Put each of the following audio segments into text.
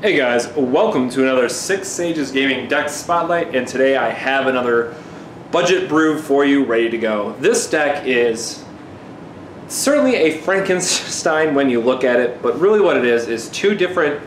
Hey guys, welcome to another Six Sages Gaming Deck Spotlight, and today I have another budget brew for you ready to go. This deck is certainly a Frankenstein when you look at it, but really what it is two different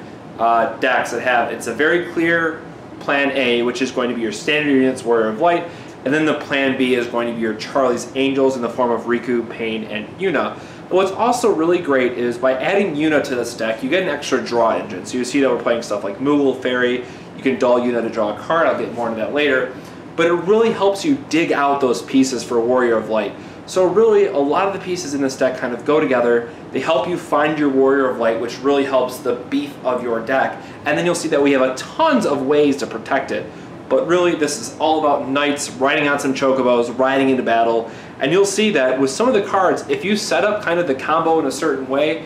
decks that have, it's a very clear plan A, which is going to be your standard units, Warrior of Light, and then the plan B is going to be your Charlie's Angels in the form of Riku, Pain, and Yuna. But what's also really great is by adding Yuna to this deck, you get an extra draw engine. So you see that we're playing stuff like Moogle, Fairy, you can dull Yuna to draw a card, I'll get more into that later. But it really helps you dig out those pieces for Warrior of Light. So really, a lot of the pieces in this deck kind of go together. They help you find your Warrior of Light, which really helps the beef of your deck. And then you'll see that we have tons of ways to protect it. But really, this is all about knights riding on some chocobos, riding into battle. And you'll see that with some of the cards, if you set up kind of the combo in a certain way,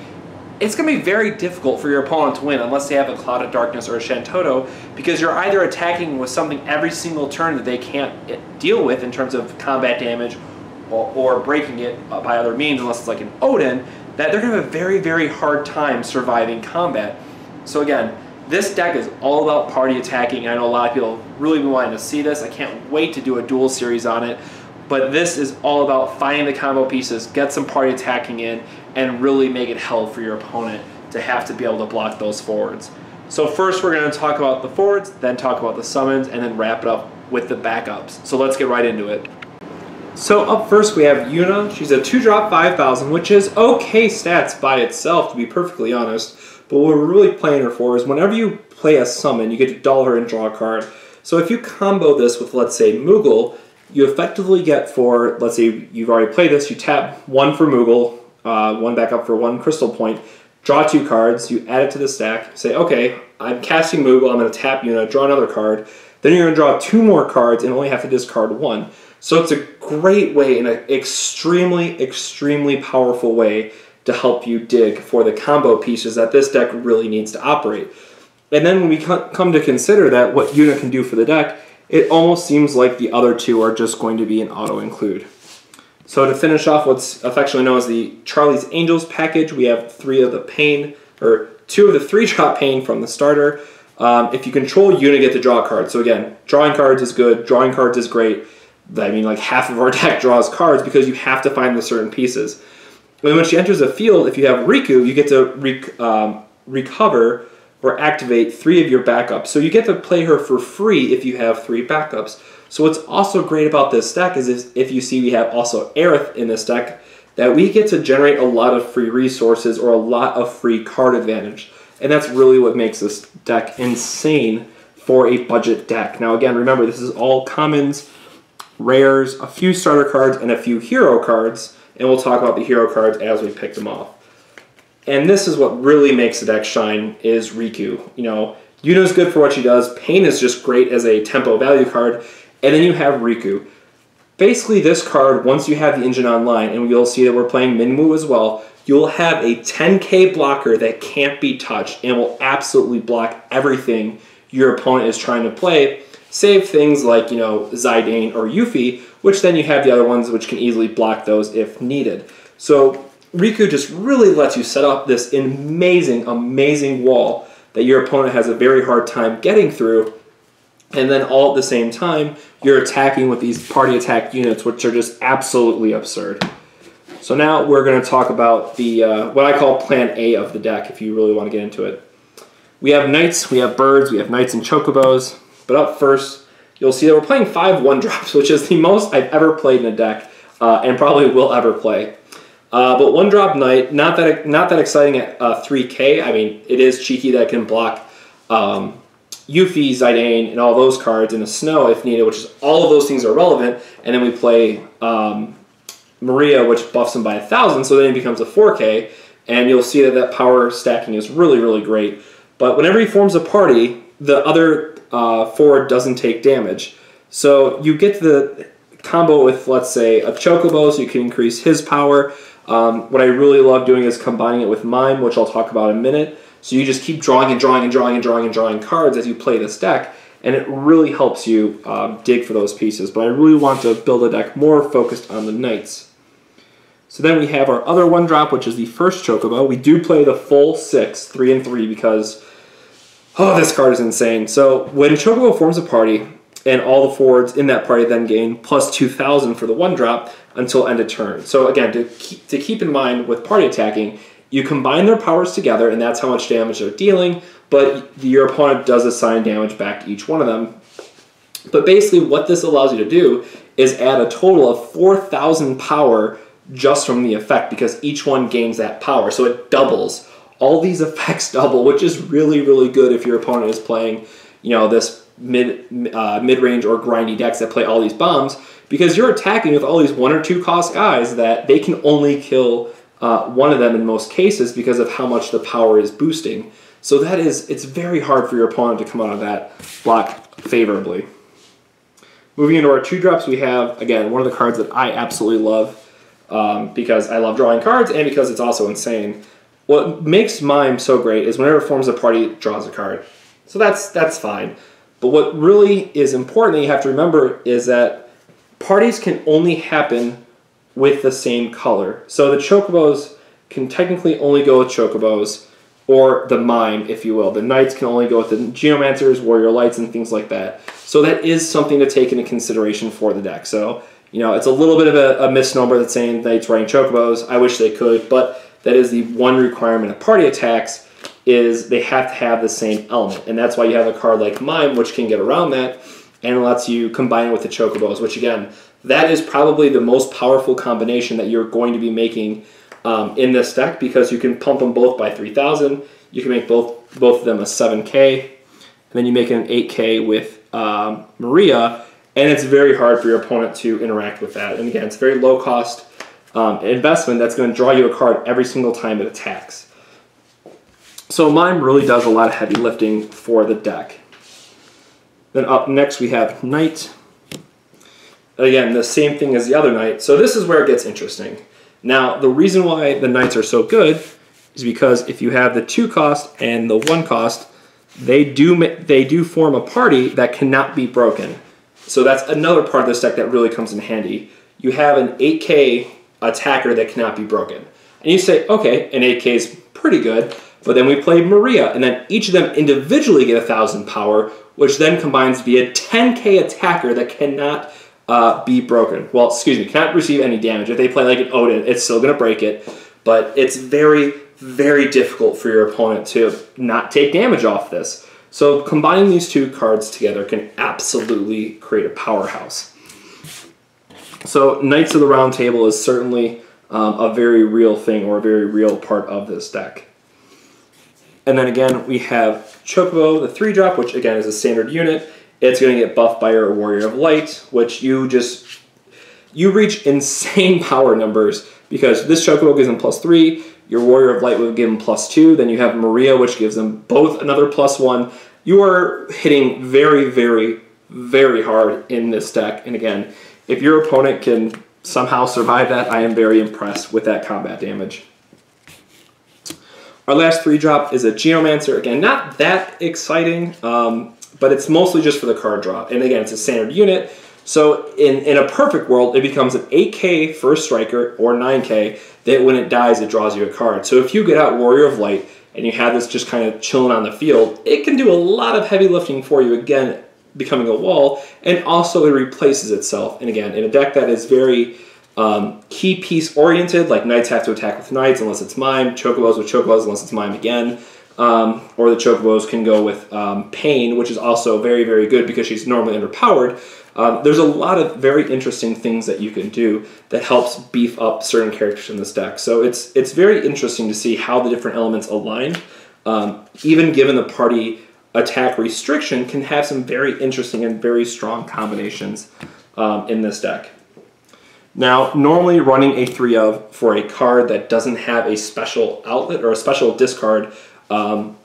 it's going to be very difficult for your opponent to win unless they have a Cloud of Darkness or a Shantoto, because you're either attacking with something every single turn that they can't deal with in terms of combat damage, or breaking it by other means, unless it's like an Odin, that they're going to have a very, very hard time surviving combat. So again, this deck is all about party attacking. I know a lot of people really been wanting to see this. I can't wait to do a duel series on it. But this is all about finding the combo pieces, get some party attacking in, and really make it hell for your opponent to have to be able to block those forwards. So first we're going to talk about the forwards, then talk about the summons, and then wrap it up with the backups. So let's get right into it. So up first we have Yuna. She's a 2-drop 5,000, which is okay stats by itself, to be perfectly honest. But what we're really playing her for is whenever you play a summon, you get to dull her and draw a card. So if you combo this with, let's say, Moogle, you effectively get for, let's say you've already played this, you tap 1 for Moogle, 1 backup for 1 crystal point, draw 2 cards, you add it to the stack, say, okay, I'm casting Moogle, I'm going to tap Yuna, draw another card, then you're going to draw 2 more cards and only have to discard 1. So it's a great way, and an extremely, extremely powerful way to help you dig for the combo pieces that this deck really needs to operate. And then when we come to consider that, what Yuna can do for the deck, it almost seems like the other two are just going to be an auto-include. So to finish off what's affectionately known as the Charlie's Angels package, we have 2 of the 3-drop pain from the starter. If you control Yuna, get to draw a card. So again, drawing cards is good, drawing cards is great. I mean, like half of our deck draws cards because you have to find the certain pieces. And when she enters the field, if you have Riku, you get to recover or activate 3 of your backups. So you get to play her for free if you have 3 backups. So what's also great about this deck is if you see we have also Aerith in this deck, that we get to generate a lot of free resources or a lot of free card advantage. And that's really what makes this deck insane for a budget deck. Now again, remember, this is all commons, rares, a few starter cards, and a few hero cards. And we'll talk about the hero cards as we pick them off. And this is what really makes the deck shine, is Riku. You know, Yuna's good for what she does. Pain is just great as a tempo value card. And then you have Riku. Basically, this card, once you have the engine online, and you'll see that we're playing Minmu as well, you'll have a 10k blocker that can't be touched and will absolutely block everything your opponent is trying to play, save things like, you know, Zidane or Yuffie, which then you have the other ones which can easily block those if needed. So Riku just really lets you set up this amazing, amazing wall that your opponent has a very hard time getting through, and then all at the same time, you're attacking with these party attack units, which are just absolutely absurd. So now we're going to talk about the what I call Plan A of the deck, if you really want to get into it. We have knights, we have birds, we have knights and chocobos, but up first, you'll see that we're playing 5 1-drops, which is the most I've ever played in a deck, and probably will ever play. But 1-drop knight, not that exciting at 3k. I mean, it is cheeky that it can block Yuffie, Zidane, and all those cards in a snow if needed, which is all of those things are relevant. And then we play Maria, which buffs him by 1,000, so then it becomes a 4k. And you'll see that that power stacking is really, really great. But whenever he forms a party, the other forward doesn't take damage. So you get the combo with, let's say, a Chocobo, so you can increase his power. What I really love doing is combining it with Mime, which I'll talk about in a minute. So you just keep drawing and drawing and drawing and drawing and drawing cards as you play this deck, and it really helps you dig for those pieces. But I really want to build a deck more focused on the knights. So then we have our other 1-drop, which is the first Chocobo. We do play the full 6, 3 and 3, because Oh, this card is insane. So when Chocobo forms a party, and all the forwards in that party then gain plus 2,000 for the 1-drop until end of turn. So again, to keep in mind with party attacking, you combine their powers together, and that's how much damage they're dealing, but your opponent does assign damage back to each one of them. But basically what this allows you to do is add a total of 4,000 power just from the effect, because each one gains that power. So it doubles. All these effects double, which is really, really good if your opponent is playing, you know, this mid-range or grindy decks that play all these bombs, because you're attacking with all these 1 or 2 cost guys that they can only kill one of them in most cases because of how much the power is boosting. So it's very hard for your opponent to come out of that block favorably. Moving into our 2-drops, we have, again, one of the cards that I absolutely love because I love drawing cards and because it's also insane. What makes Mime so great is whenever it forms a party, it draws a card. So that's fine. But what really is important that you have to remember is that parties can only happen with the same color. So the Chocobos can technically only go with Chocobos, or the Mime, if you will. The Knights can only go with the Geomancers, Warrior Lights, and things like that. So that is something to take into consideration for the deck. So, you know, it's a little bit of a misnomer that's saying Knights running Chocobos. I wish they could, but that is the one requirement of party attacks, is they have to have the same element. And that's why you have a card like Mime, which can get around that, and lets you combine it with the Chocobos, which again, that is probably the most powerful combination that you're going to be making in this deck, because you can pump them both by 3,000. You can make both of them a 7K, and then you make an 8K with Maria, and it's very hard for your opponent to interact with that. And again, it's a very low cost investment that's going to draw you a card every single time it attacks. So Mime really does a lot of heavy lifting for the deck. Then up next we have Knight. Again, the same thing as the other Knight. So this is where it gets interesting. Now, the reason why the Knights are so good is because if you have the 2 cost and the 1 cost, they do form a party that cannot be broken. So that's another part of this deck that really comes in handy. You have an 8K attacker that cannot be broken. And you say, okay, an 8K is pretty good, but then we play Maria, and then each of them individually get 1,000 power, which then combines to be a 10K attacker that cannot be broken. Well, excuse me, cannot receive any damage. If they play like an Odin, it's still going to break it, but it's very, very difficult for your opponent to not take damage off this. So combining these 2 cards together can absolutely create a powerhouse. So Knights of the Round Table is certainly a very real thing, or a very real part of this deck. And then again, we have Chocobo, the 3-drop, which again is a standard unit. It's going to get buffed by your Warrior of Light, which you reach insane power numbers, because this Chocobo gives them +3, your Warrior of Light will give them +2, then you have Maria, which gives them both another +1. You are hitting very, very, very hard in this deck. And again, if your opponent can somehow survive that, I am very impressed with that combat damage. Our last 3-drop is a Geomancer. Again, not that exciting, but it's mostly just for the card draw. And again, it's a standard unit. So in a perfect world, it becomes an 8K first striker, or 9K, that when it dies, it draws you a card. So if you get out Warrior of Light, and you have this just kind of chilling on the field, it can do a lot of heavy lifting for you, again, becoming a wall, and also it replaces itself. And again, in a deck that is very key piece oriented, like Knights have to attack with Knights unless it's Mime, Chocobos with Chocobos unless it's Mime again, or the Chocobos can go with Pain, which is also very, very good because she's normally underpowered. There's a lot of very interesting things that you can do that helps beef up certain characters in this deck. So it's very interesting to see how the different elements align. Even given the party attack restriction, can have some very interesting and very strong combinations in this deck. Now, normally running a 3-of for a card that doesn't have a special outlet or a special discard to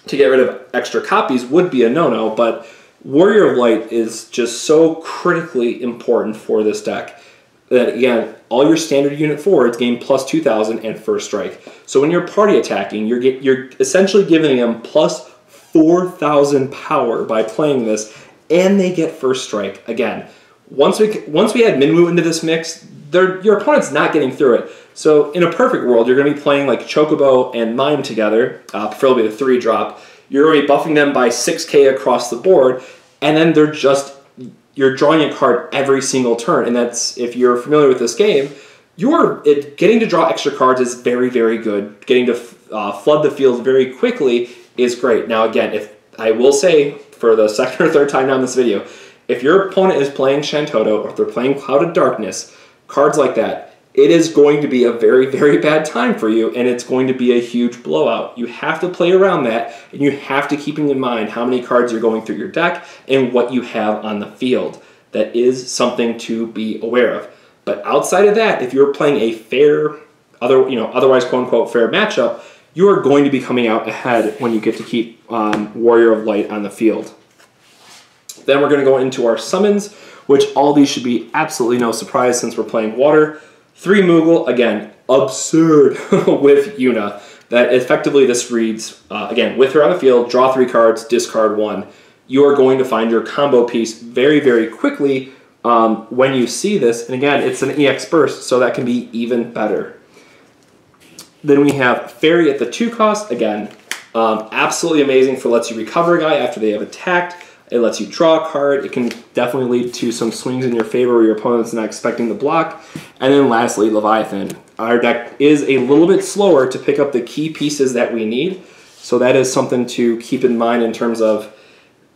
get rid of extra copies would be a no-no, but Warrior of Light is just so critically important for this deck that, again, all your standard unit forwards gain plus 2,000 and first strike. So when you're party attacking, you're essentially giving them plus 4,000 power by playing this, and they get first strike. Again, once we add Minwu into this mix, your opponent's not getting through it. So in a perfect world, you're going to be playing like Chocobo and Mime together, preferably the 3-drop. you're already buffing them by 6k across the board, and then you're drawing a card every single turn. And that's, if you're familiar with this game, getting to draw extra cards is very, very good. Getting to flood the field very quickly is great. Now again, if I will say, for the second or third time now in this video, if your opponent is playing Shantoto, or if they're playing Cloud of Darkness, cards like that, it is going to be a very, very bad time for you, and it's going to be a huge blowout. You have to play around that, and you have to keep in mind how many cards you're going through your deck and what you have on the field. That is something to be aware of. But outside of that, if you're playing a fair, otherwise quote-unquote fair matchup, you are going to be coming out ahead when you get to keep Warrior of Light on the field. Then we're going to go into our summons, which all these should be absolutely no surprise since we're playing water. 3 Moogle, again, absurd with Yuna. That effectively this reads, again, with her on the field, draw 3 cards, discard 1. You are going to find your combo piece very, very quickly when you see this. And again, it's an EX burst, so that can be even better. Then we have Fairy at the 2 cost. Again, absolutely amazing for lets you recover a guy after they have attacked. It lets you draw a card. It can definitely lead to some swings in your favor where your opponent's not expecting the block. And then lastly, Leviathan. Our deck is a little bit slower to pick up the key pieces that we need. So that is something to keep in mind in terms of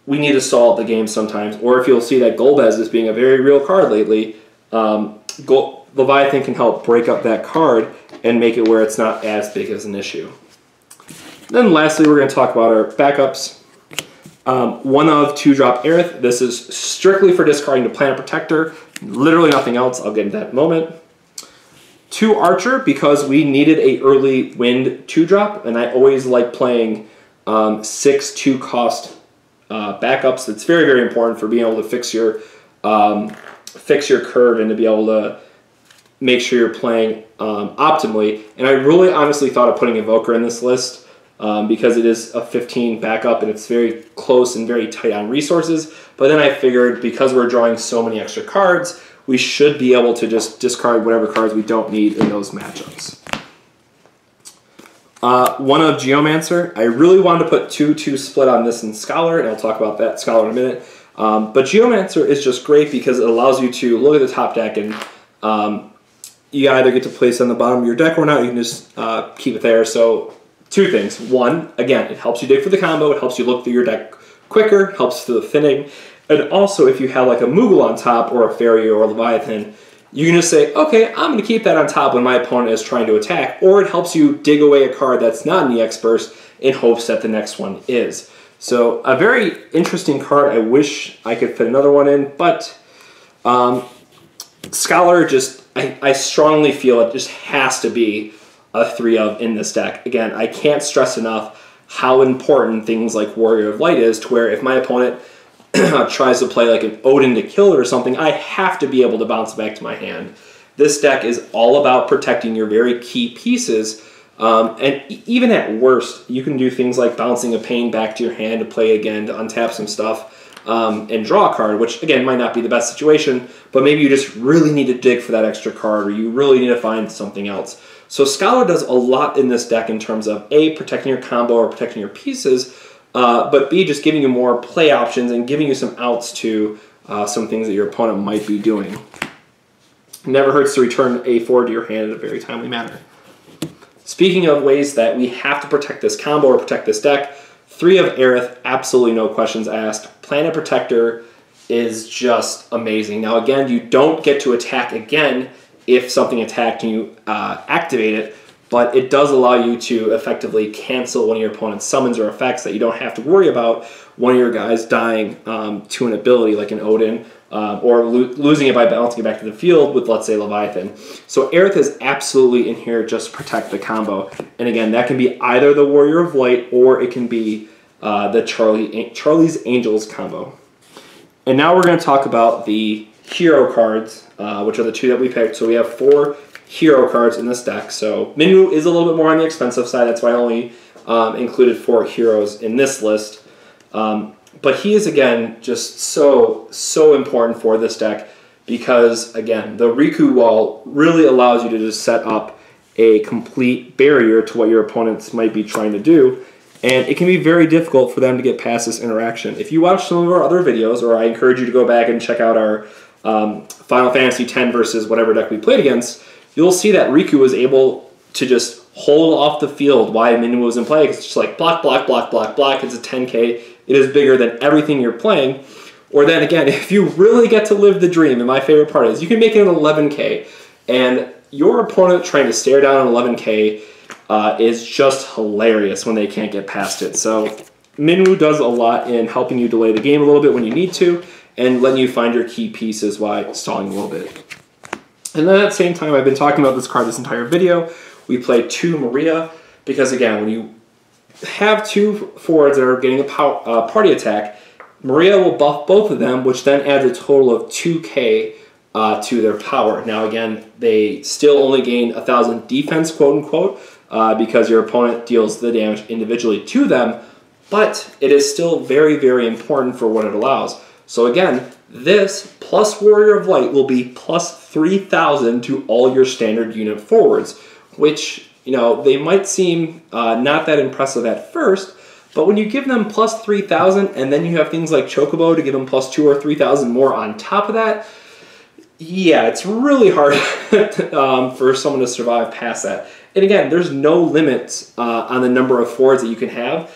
we need to solve the game sometimes. Or if you'll see that Golbez is being a very real card lately, Leviathan can help break up that card and make it where it's not as big as an issue. Then lastly, we're going to talk about our backups. 1 of 2-drop Aerith. This is strictly for discarding to Planet Protector. Literally nothing else. I'll get into that in a moment. 2 Archer, because we needed a early wind 2-drop, and I always like playing 6 2-cost backups. It's very, very important for being able to fix your curve and to be able to make sure you're playing optimally. And I really honestly thought of putting Evoker in this list because it is a 15 backup and it's very close and very tight on resources. But then I figured because we're drawing so many extra cards, we should be able to just discard whatever cards we don't need in those matchups. 1 of Geomancer. I really wanted to put 2-2 split on this in Scholar, and I'll talk about that Scholar in a minute. But Geomancer is just great because it allows you to look at the top deck and you either get to place on the bottom of your deck or not. You can just keep it there. So 2 things. 1, again, it helps you dig for the combo. It helps you look through your deck quicker. Helps through the thinning. And also, if you have like a Moogle on top or a Fairy or a Leviathan, you can just say, okay, I'm going to keep that on top when my opponent is trying to attack. Or it helps you dig away a card that's not an EX burst in hopes that the next one is. So a very interesting card. I wish I could fit another one in, but Scholar just, I strongly feel it just has to be a 3 of in this deck. Again, I can't stress enough how important things like Warrior of Light is, to where if my opponent tries to play like an Odin to kill it or something, I have to be able to bounce back to my hand. This deck is all about protecting your very key pieces, and even at worst, you can do things like bouncing a Pain back to your hand to play again, to untap some stuff, and draw a card, which again might not be the best situation, but maybe you just really need to dig for that extra card, or you really need to find something else. So Scholar does a lot in this deck in terms of A, protecting your combo or protecting your pieces, but B, just giving you more play options and giving you some outs to some things that your opponent might be doing. Never hurts to return a forward to your hand in a very timely manner. Speaking of ways that we have to protect this combo or protect this deck, 3 of Aerith, absolutely no questions asked. Planet Protector is just amazing. Now again, you don't get to attack again if something attacked and you activate it, but it does allow you to effectively cancel one of your opponent's summons or effects that you don't have to worry about one of your guys dying to an ability like an Odin, or losing it by bouncing it back to the field with, let's say, Leviathan. So Aerith is absolutely in here just to protect the combo. And again, that can be either the Warrior of Light or it can be the Charlie's Angels combo. And now we're going to talk about the hero cards, which are the 2 that we picked. So we have 4 hero cards in this deck. So Minwu is a little bit more on the expensive side. That's why I only included 4 heroes in this list. But he is, again, just so important for this deck because, again, the Riku wall really allows you to just set up a complete barrier to what your opponents might be trying to do. and it can be very difficult for them to get past this interaction. If you watch some of our other videos, or I encourage you to go back and check out our Final Fantasy X versus whatever deck we played against, you'll see that Riku was able to just hold off the field while Minmu was in play. It's just like block, block, block, block, block. It's a 10K. It is bigger than everything you're playing. Or then again, if you really get to live the dream, and my favorite part is you can make it an 11K, and your opponent trying to stare down an 11K is just hilarious when they can't get past it. So Minmu does a lot in helping you delay the game a little bit when you need to, and letting you find your key pieces while stalling a little bit. And then at the same time, I've been talking about this card this entire video. We play 2 Maria, because again, when you have 2 forwards that are getting a party attack, Maria will buff both of them, which then adds a total of 2K to their power. Now again, they still only gain 1,000 defense, quote unquote, because your opponent deals the damage individually to them, but it is still very, very important for what it allows. So again, this plus Warrior of Light will be plus 3,000 to all your standard unit forwards, which, you know, they might seem not that impressive at first, but when you give them plus 3,000 and then you have things like Chocobo to give them plus 2,000 or 3,000 more on top of that, yeah, it's really hard for someone to survive past that. And again, there's no limits on the number of forwards that you can have.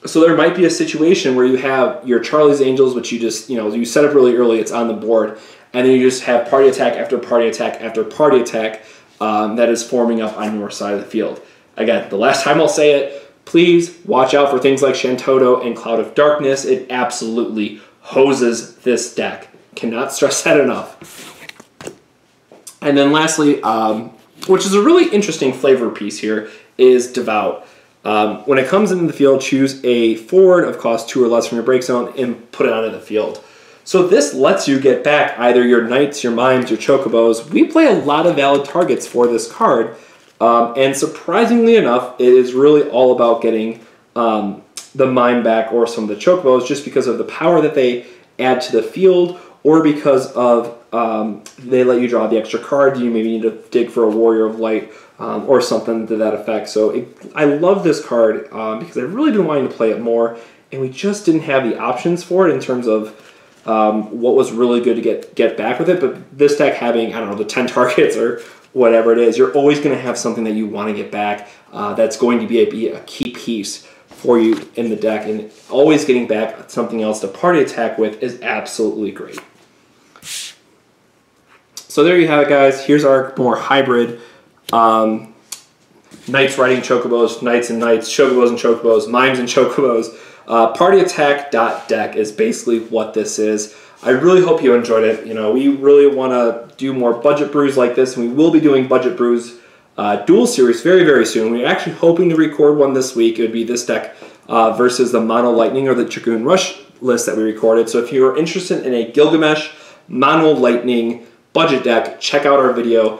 So there might be a situation where you have your Charlie's Angels, which you just, you know, you set up really early, it's on the board, and then you just have party attack after party attack after party attack that is forming up on your side of the field. Again, the last time I'll say it, please watch out for things like Shantoto and Cloud of Darkness. It absolutely hoses this deck. Cannot stress that enough. And then lastly, which is a really interesting flavor piece here, is Devout. When it comes into the field, choose a forward of cost 2 or less from your break zone and put it onto the field. So this lets you get back either your Knights, your Mimes, your Chocobos. We play a lot of valid targets for this card, and surprisingly enough, it is really all about getting the Mime back or some of the Chocobos, just because of the power that they add to the field, or because of they let you draw the extra card. You maybe need to dig for a Warrior of Light or something to that effect. So I love this card because I've really been wanting to play it more, and we just didn't have the options for it in terms of what was really good to get back with it. But this deck having, I don't know, the 10 targets or whatever it is, you're always going to have something that you want to get back that's going to be a key piece for you in the deck, and always getting back something else to party attack with is absolutely great. So there you have it, guys. Here's our more hybrid Knights riding Chocobos, Knights and Knights, Chocobos and Chocobos, Mimes and Chocobos. Party attack deck is basically what this is. I really hope you enjoyed it. You know, we really want to do more budget brews like this, and we will be doing budget brews dual series very, very soon. We're actually hoping to record one this week. It would be this deck versus the Mono Lightning or the Dragoon Rush list that we recorded. So if you're interested in a Gilgamesh Mono Lightning budget deck, check out our video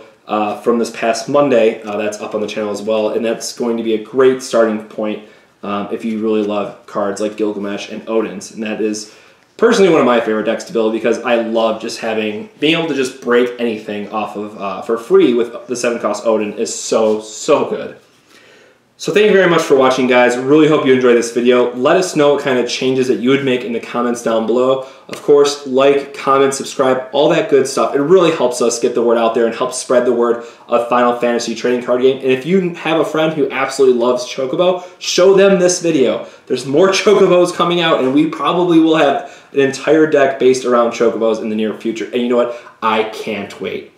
from this past Monday. That's up on the channel as well, and that's going to be a great starting point if you really love cards like Gilgamesh and Odin's. And that is personally one of my favorite decks to build, because I love just being able to just break anything off of for free with the 7-cost Odin is so good. So thank you very much for watching, guys. Really hope you enjoyed this video. Let us know what kind of changes that you would make in the comments down below. Of course, like, comment, subscribe, all that good stuff. It really helps us get the word out there and help spread the word of Final Fantasy trading card game. And if you have a friend who absolutely loves Chocobo, show them this video. There's more Chocobos coming out, and we probably will have an entire deck based around Chocobos in the near future. And you know what? I can't wait.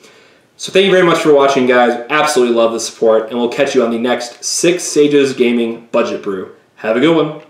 So thank you very much for watching, guys. Absolutely love the support, and we'll catch you on the next 6 Sages Gaming Budget Brew. Have a good one.